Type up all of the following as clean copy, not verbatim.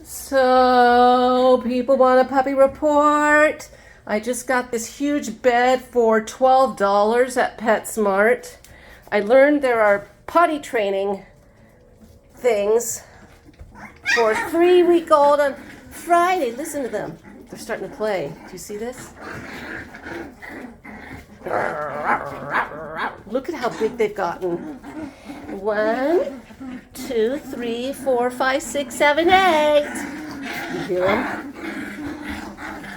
So, people want a puppy report. I just got this huge bed for $12 at PetSmart. I learned there are potty training things for 3-week-old on Friday. Listen to them. They're starting to play. Do you see this? Look at how big they've gotten. 1, 2, 3, 4, 5, 6, 7, 8. You hear them?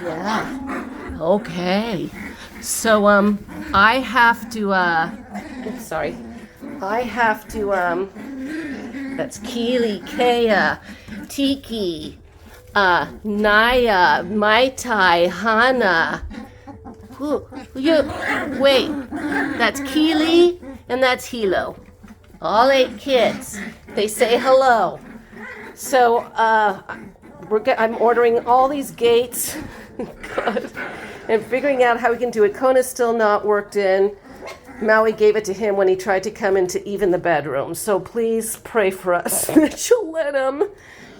Yeah. Okay. So I have to sorry. I have to that's Keely, Kea, Tiki, Naya, Mai Tai, Hana. Wait, that's Keely and that's Hilo. All 8 kids. They say hello. So I'm ordering all these gates and figuring out how we can do it. Kona's still not worked in. Maui gave it to him when he tried to come into even the bedroom. So please pray for us that you'll let him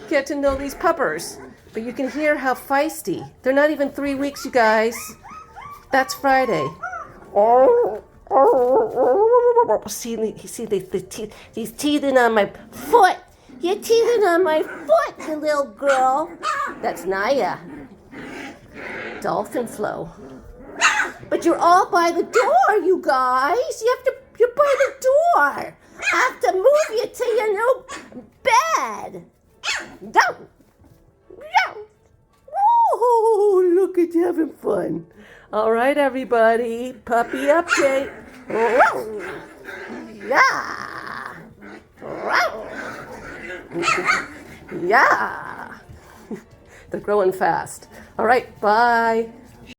get to know these puppers. But you can hear how feisty. They're not even 3 weeks, you guys. That's Friday. See the teeth. He's teething on my foot. You're teething on my foot, you little girl. That's Naya. Dolphin flow. But you're all by the door, you guys. You're by the door. I have to move you to your new bed. Go. Go. Oh, look at you having fun. All right, everybody. Puppy update. Yeah. Yeah. They're growing fast. All right, bye.